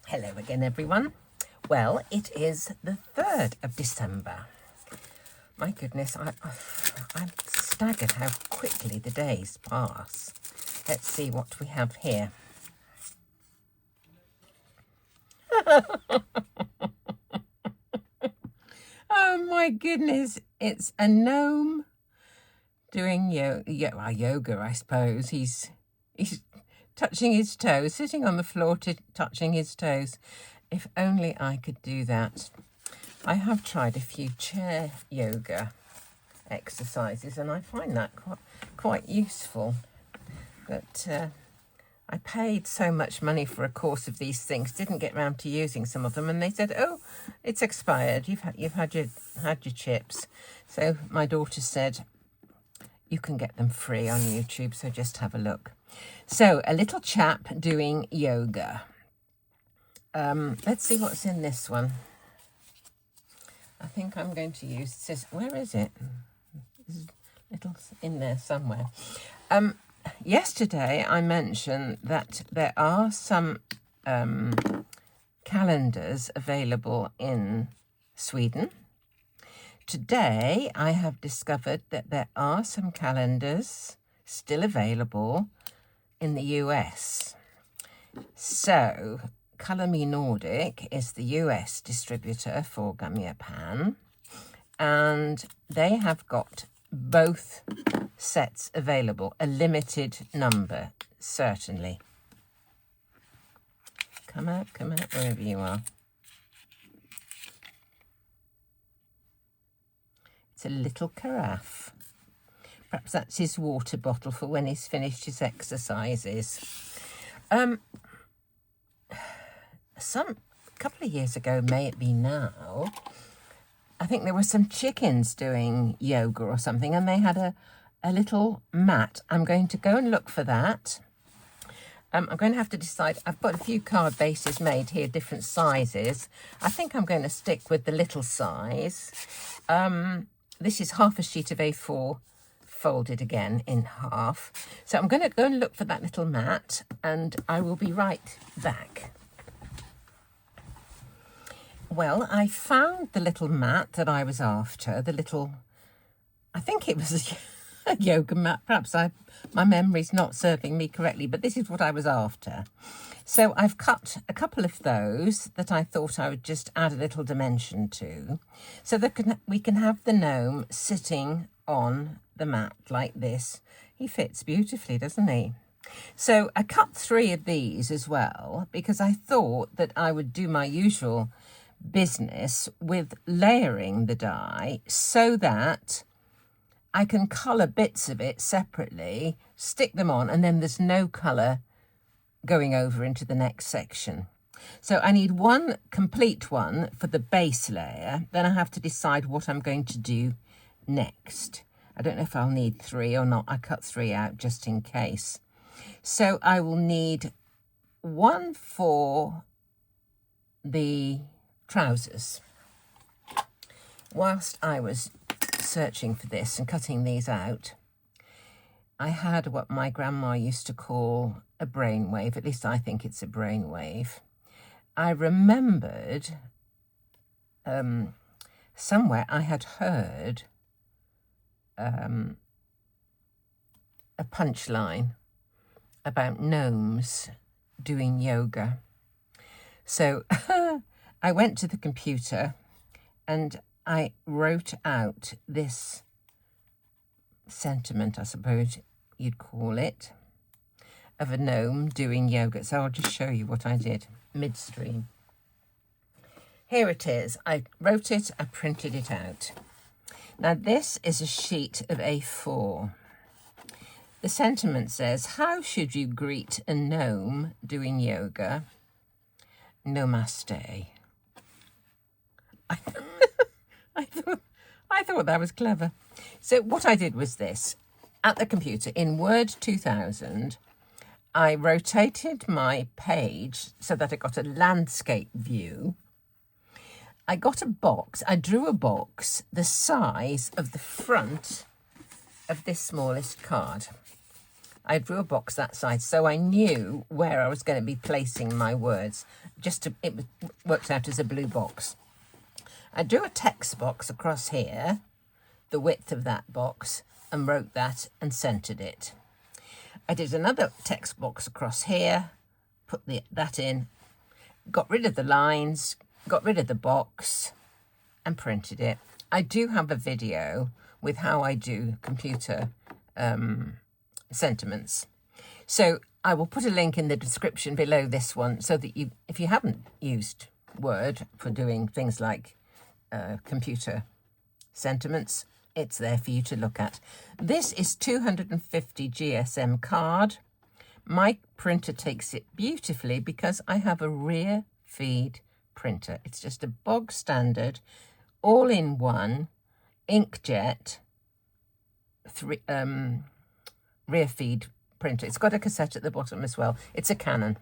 Hello again, everyone. Well, it is the 3rd of December. My goodness, I'm staggered how quickly the days pass. Let's see what we have here. Oh my goodness, it's a gnome doing yoga, I suppose. He's touching his toes, sitting on the floor, touching his toes. If only I could do that. I have tried a few chair yoga exercises and I find that quite useful. But I paid so much money for a course of these things, didn't get round to using some of them, and they said, "Oh, it's expired. You've had your chips." So my daughter said, "You can get them free on YouTube, so just have a look." So a little chap doing yoga. Let's see what's in this one. I think I'm going to use this. Where is it? There's a little in there somewhere. Yesterday I mentioned that there are some calendars available in Sweden. Today I have discovered that there are some calendars still available in the US. So Colour Me Nordic is the US distributor for Gummiapan, and they have got both sets available, a limited number, certainly. Come out, wherever you are. It's a little carafe. Perhaps that's his water bottle for when he's finished his exercises. A couple of years ago, may it be now, I think there were some chickens doing yoga or something, and they had a little mat. I'm going to go and look for that. I'm going to have to decide. I've got a few card bases made here, different sizes. I think I'm going to stick with the little size. This is half a sheet of A4 folded again in half. So I'm going to go and look for that little mat, and I will be right back. Well, I found the little mat that I was after, I think it was a yoga mat. Perhaps my memory's not serving me correctly, but this is what I was after. So I've cut a couple of those that I thought I would just add a little dimension to, so that we can have the gnome sitting on the mat like this. He fits beautifully, doesn't he? So I cut 3 of these as well, because I thought that I would do my usual business with layering the die so that I can colour bits of it separately, stick them on, and then there's no colour going over into the next section. So I need one complete one for the base layer. Then I have to decide what I'm going to do next. I don't know if I'll need 3 or not. I cut 3 out just in case. So I will need one for the trousers. Whilst I was searching for this and cutting these out, I had what my grandma used to call a brainwave. At least I think it's a brainwave. I remembered somewhere I had heard a punchline about gnomes doing yoga. So I went to the computer and I wrote out this sentiment, I suppose you'd call it, of a gnome doing yoga. So I'll just show you what I did midstream. Here it is. I wrote it, I printed it out. Now this is a sheet of A4. The sentiment says, "How should you greet a gnome doing yoga? Namaste." I thought that was clever. So what I did was this. At the computer, in Word 2000, I rotated my page so that I got a landscape view. I got a box. I drew a box the size of the front of this smallest card. I drew a box that size, so I knew where I was going to be placing my words. It worked out as a blue box. I drew a text box across here, the width of that box, and wrote that and centered it. I did another text box across here, put that in, got rid of the lines, got rid of the box, and printed it. I do have a video with how I do computer sentiments. So I will put a link in the description below this one so that if you haven't used Word for doing things like computer sentiments, it's there for you to look at. This is 250 GSM card. My printer takes it beautifully because I have a rear feed printer. It's just a bog standard, all-in-one inkjet rear feed printer. It's got a cassette at the bottom as well. It's a Canon,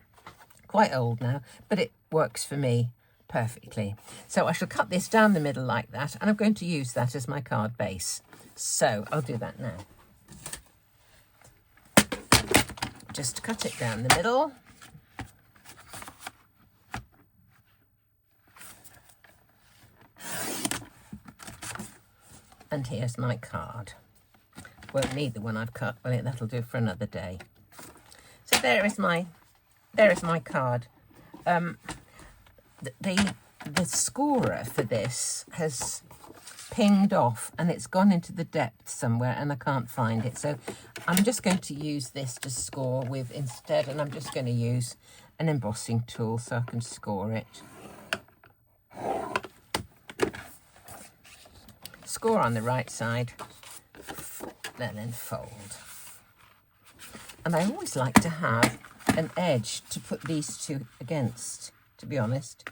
quite old now, but it works for me perfectly. So I shall cut this down the middle like that, and I'm going to use that as my card base. So I'll do that now. Just cut it down the middle. And here's my card. Won't need the one I've cut, well, that'll do for another day. So there is my card. The scorer for this has pinged off and it's gone into the depths somewhere and I can't find it. So I'm just going to use this to score with instead, and I'm just going to use an embossing tool so I can score it. Score on the right side, and then fold. And I always like to have an edge to put these two against, to be honest.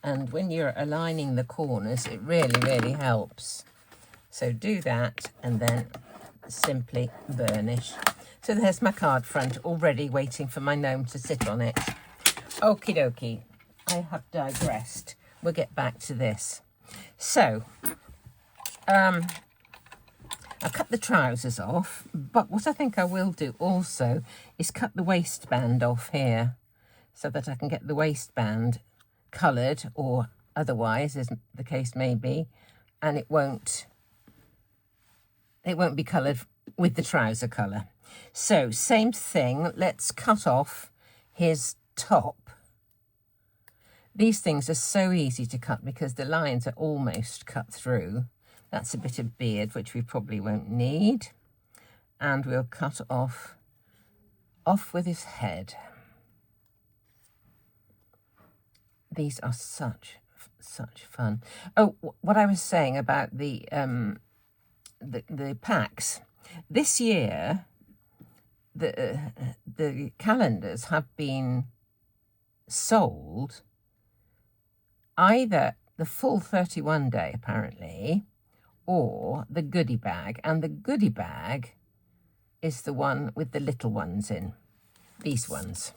And when you're aligning the corners, it really, really helps. So do that and then simply burnish. So there's my card front already waiting for my gnome to sit on it. Okie dokie, I have digressed. We'll get back to this. So, I've cut the trousers off, but what I think I will do also is cut the waistband off here so that I can get the waistband coloured or otherwise, as the case may be, and it won't be coloured with the trouser colour. So same thing, let's cut off his top. These things are so easy to cut because the lines are almost cut through. That's a bit of beard, which we probably won't need. And we'll cut off with his head. These are such fun. Oh, what I was saying about the packs. This year, the calendars have been sold either the full 31 day, apparently, or the goodie bag. And the goodie bag is the one with the little ones in, these ones.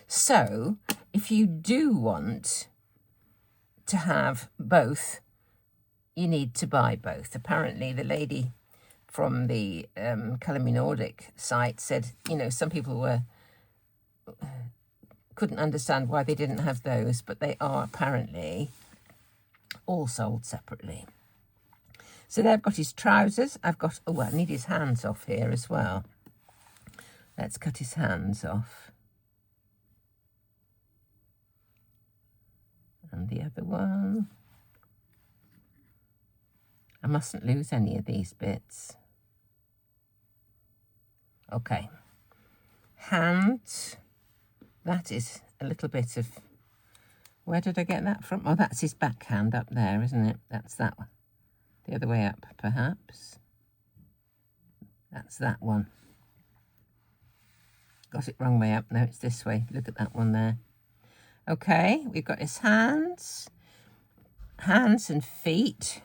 So if you do want to have both, you need to buy both. Apparently the lady from the Colour Me Nordic site said, you know, some people couldn't understand why they didn't have those, but they are apparently all sold separately. So there I've got his trousers. I need his hands off here as well. Let's cut his hands off. And the other one. I mustn't lose any of these bits. Okay. Hands. That is a little bit of... Where did I get that from? Oh, that's his backhand up there, isn't it? That's that one. The other way up, perhaps. That's that one. Got it wrong way up. No, it's this way. Look at that one there. Okay, we've got his hands. Hands and feet.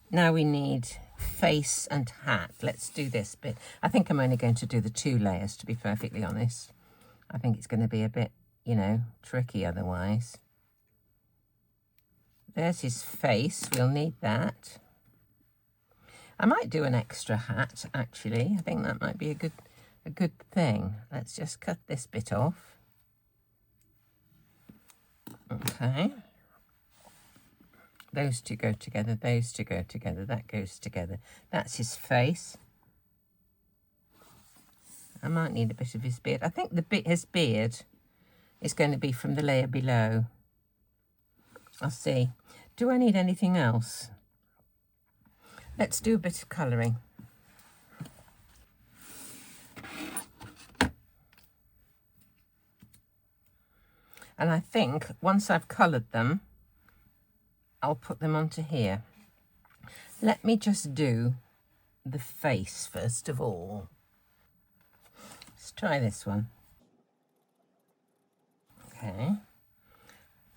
Now we need face and hat. Let's do this bit. I think I'm only going to do the 2 layers, to be perfectly honest. I think it's going to be a bit, you know, tricky otherwise. There's his face. We'll need that. I might do an extra hat, actually. I think that might be a good thing. Let's just cut this bit off. Okay. Those two go together, those two go together, that goes together. That's his face. I might need a bit of his beard. I think his beard is going to be from the layer below. I'll see. Do I need anything else? Let's do a bit of colouring. And I think once I've coloured them, I'll put them onto here. Let me just do the face first of all. Let's try this one. Okay.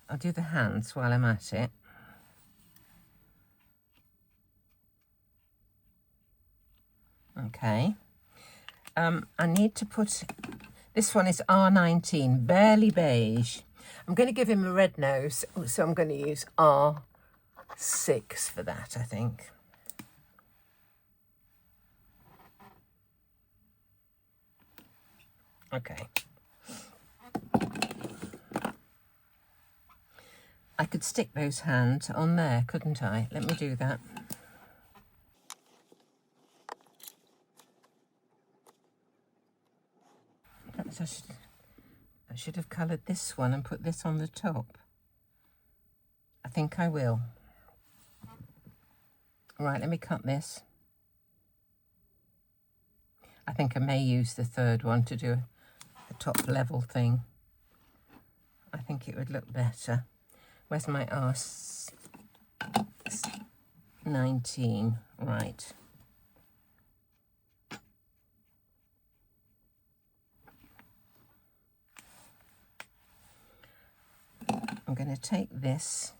I'll do the hands while I'm at it. Okay. I need to put, this one is R19, barely beige. I'm going to give him a red nose, so I'm going to use R6 for that, I think. Okay. I could stick those hands on there, couldn't I? Let me do that. I should have coloured this one and put this on the top. I think I will. Right, let me cut this. I think I may use the third one to do a top level thing. I think it would look better. Where's my R19? Right. I'm going to take this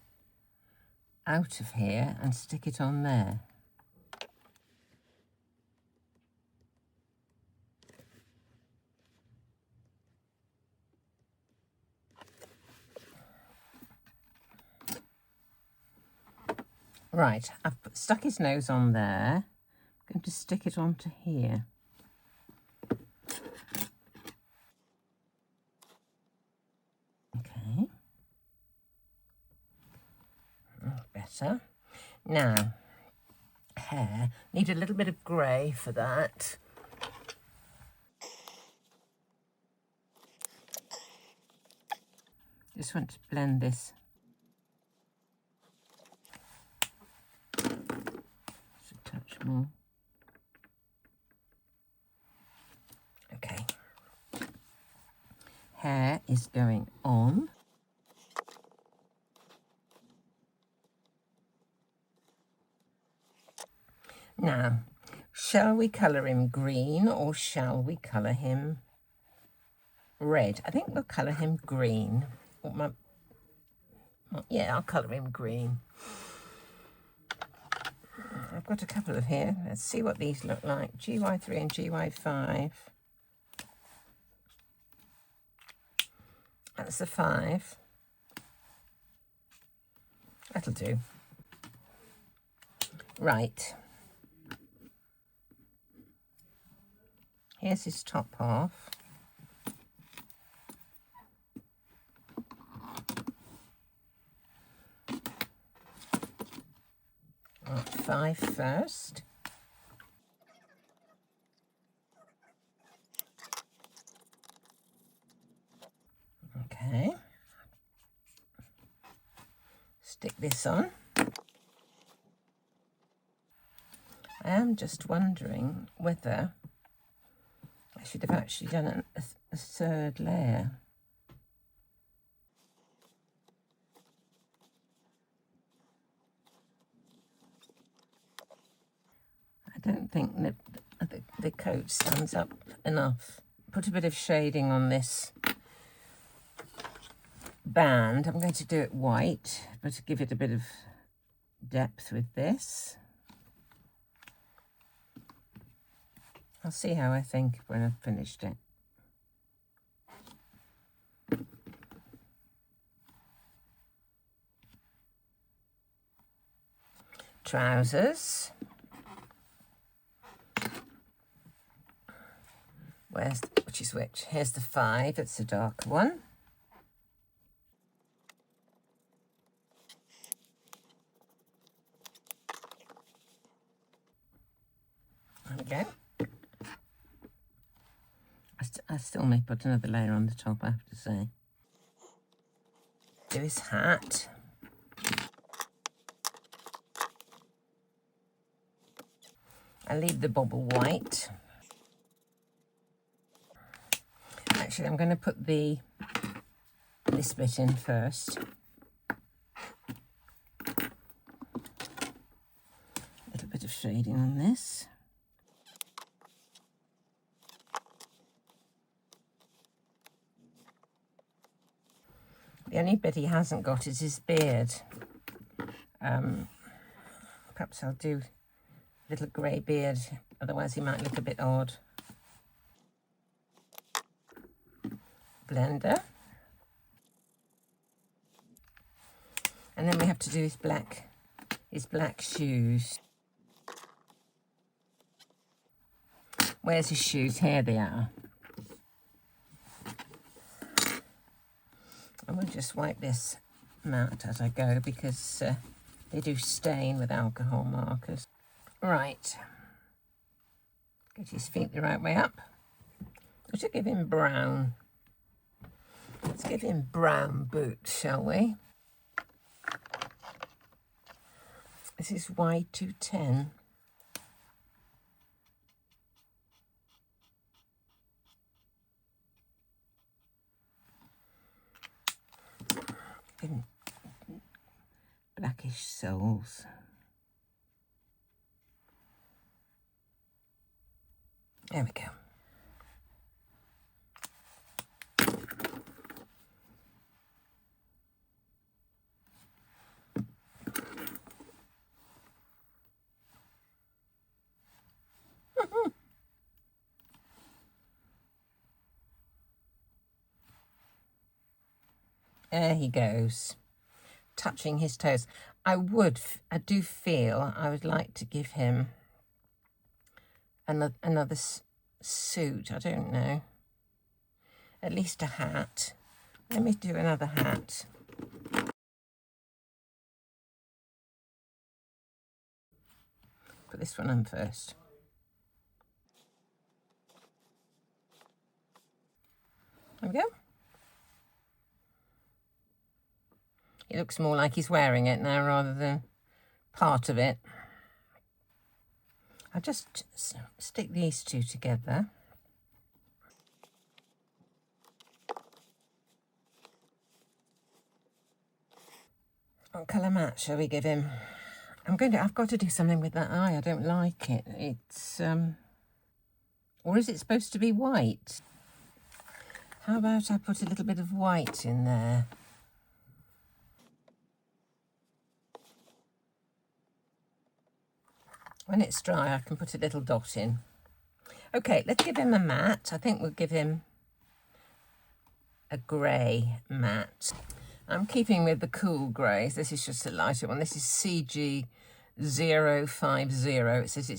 out of here and stick it on there. Right, I've stuck his nose on there. I'm going to stick it onto here. Okay. Better. Now, hair. Need a little bit of grey for that. Just want to blend this. Just a touch more. Okay. Hair is going on. Now, shall we colour him green or shall we colour him red? I think we'll colour him green. Yeah, I'll colour him green. I've got a couple of here. Let's see what these look like. GY3 and GY5. That's the 5. That'll do. Right. Here's his top half. Right, 5 first. Okay. Stick this on. I am just wondering whether I should have actually done a third layer. I don't think that the coat stands up enough. Put a bit of shading on this band. I'm going to do it white, but to give it a bit of depth with this. I'll see how I think when I've finished it. Trousers. Which is which? Here's the 5, it's the dark one. There we go. I still may put another layer on the top, I have to say. Do his hat. I leave the bobble white. Actually, I'm going to put this bit in first. A little bit of shading on this. The only bit he hasn't got is his beard. Perhaps I'll do a little grey beard, otherwise he might look a bit odd. Blender. And then we have to do his black shoes. Where's his shoes? Here they are. I will just wipe this mat as I go because they do stain with alcohol markers. Right. Get his feet the right way up. We should give him brown. Let's give him brown boots, shall we? This is Y210. Blackish soles. There we go. There he goes, touching his toes. I do feel I would like to give him another suit. I don't know. At least a hat. Let me do another hat. Put this one on first. There we go. It looks more like he's wearing it now rather than part of it. I'll just stick these two together. What colour mat shall we give him? I've got to do something with that eye. I don't like it. It's or is it supposed to be white? How about I put a little bit of white in there? When it's dry, I can put a little dot in. Okay, let's give him a mat. I think we'll give him a grey mat. I'm keeping with the cool greys. This is just a lighter one. This is CG050. It says it's